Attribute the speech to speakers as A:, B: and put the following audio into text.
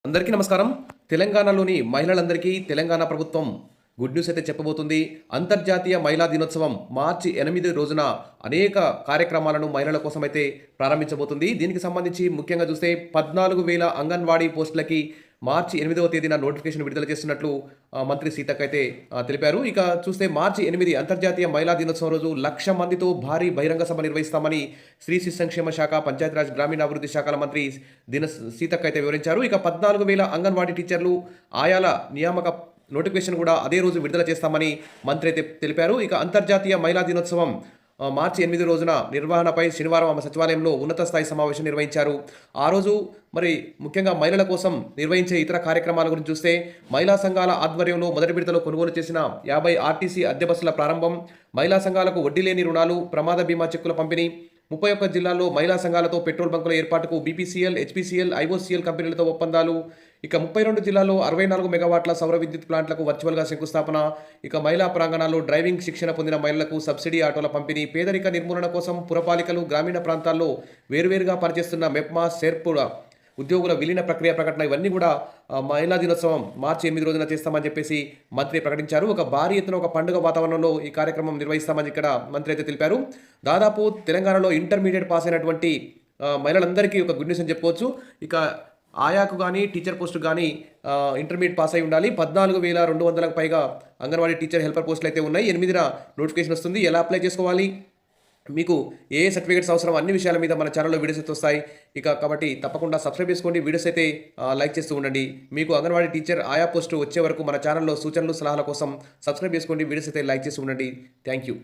A: అందరికీ నమస్కారం. తెలంగాణలోని మహిళలందరికీ తెలంగాణ ప్రభుత్వం గుడ్ న్యూస్ అయితే చెప్పబోతుంది. అంతర్జాతీయ మహిళా దినోత్సవం మార్చి 8 రోజున అనేక కార్యక్రమాలను మహిళల కోసం అయితే ప్రారంభించబోతుంది. దీనికి సంబంధించి ముఖ్యంగా చూస్తే 14,000 అంగన్వాడీ పోస్టులకి మార్చి 8వ తేదీన నోటిఫికేషన్ విడుదల చేస్తున్నట్లు మంత్రి సీతక్క అయితే తెలిపారు. ఇక చూస్తే మార్చి 8 అంతర్జాతీయ మహిళా దినోత్సవం రోజు 1,00,000 మందితో భారీ బహిరంగ సభ నిర్వహిస్తామని స్త్రీ శిశు సంక్షేమ శాఖ, పంచాయతీరాజ్, గ్రామీణాభివృద్ధి శాఖల మంత్రి సీతక్క అయితే వివరించారు. ఇక 14,000 అంగన్వాడీ టీచర్లు ఆయాల నియామక నోటిఫికేషన్ కూడా అదే రోజు విడుదల చేస్తామని మంత్రి అయితే తెలిపారు. ఇక అంతర్జాతీయ మహిళా దినోత్సవం మార్చి 8 రోజున నిర్వహణపై శనివారం ఆమె సచివాలయంలో ఉన్నత స్థాయి సమావేశం నిర్వహించారు. ఆ రోజు మరి ముఖ్యంగా మహిళల కోసం నిర్వహించే ఇతర కార్యక్రమాల గురించి చూస్తే మహిళా సంఘాల ఆధ్వర్యంలో మొదటి విడతలో కొనుగోలు చేసిన 50 ఆర్టీసీ అద్దె బస్సుల ప్రారంభం, మహిళా సంఘాలకు వడ్డీ లేని రుణాలు, ప్రమాద బీమా చెక్కుల పంపిణీ, 31 జిల్లాల్లో మహిళా సంఘాలతో పెట్రోల్ బంకుల ఏర్పాటుకు బీపీసీఎల్, హెచ్పీసీఎల్, ఐఓసీఎల్ కంపెనీలతో ఒప్పందాలు, ఇక 32 జిల్లాల్లో 64 మెగావాట్ల సౌర విద్యుత్ ప్లాంట్లకు వర్చువల్గా శంకుస్థాపన, ఇక మహిళా ప్రాంగణాల్లో డ్రైవింగ్ శిక్షణ పొందిన మహిళలకు సబ్సిడీ ఆటోల పంపిణీ, పేదరిక నిర్మూలన కోసం పురపాలికలు, గ్రామీణ ప్రాంతాల్లో వేరువేరుగా పనిచేస్తున్న మెప్మా, సెర్పుల ఉద్యోగుల విలీన ప్రక్రియ ప్రకటన, ఇవన్నీ కూడా మహిళా దినోత్సవం మార్చి 8 రోజున చేస్తామని చెప్పేసి మంత్రి ప్రకటించారు. ఒక భారీ ఎత్తున ఒక పండుగ వాతావరణంలో ఈ కార్యక్రమం నిర్వహిస్తామని ఇక్కడ మంత్రి అయితే తెలిపారు. దాదాపు తెలంగాణలో ఇంటర్మీడియట్ పాస్ అయినటువంటి మహిళలందరికీ ఒక గుడ్ న్యూస్ అని చెప్పుకోవచ్చు. ఇక ఆయాకు కానీ టీచర్ పోస్టు కానీ ఇంటర్మీడియట్ పాస్ అయి ఉండాలి. 14,200కు పైగా అంగన్వాడీ టీచర్ హెల్పర్ పోస్టులు అయితే ఉన్నాయి. 8న నోటిఫికేషన్ వస్తుంది. ఎలా అప్లై చేసుకోవాలి, మీకు ఏ సర్టిఫికేట్స్ అవసరం, అన్ని విషయాల మీద మన ఛానల్లో వీడియోస్ అయితే వస్తాయి. కాబట్టి తప్పకుండా సబ్స్క్రైబ్ చేసుకోండి, వీడియోస్ అయితే లైక్ చేస్తూ ఉండండి. మీకు అంగన్వాడీ టీచర్ ఆయా పోస్టు వచ్చే వరకు మన ఛానల్లో సూచనలు, సలహాల కోసం సబ్స్క్రైబ్ చేసుకోండి, వీడియోస్ అయితే లైక్ చేస్తూ ఉండండి. Thank you.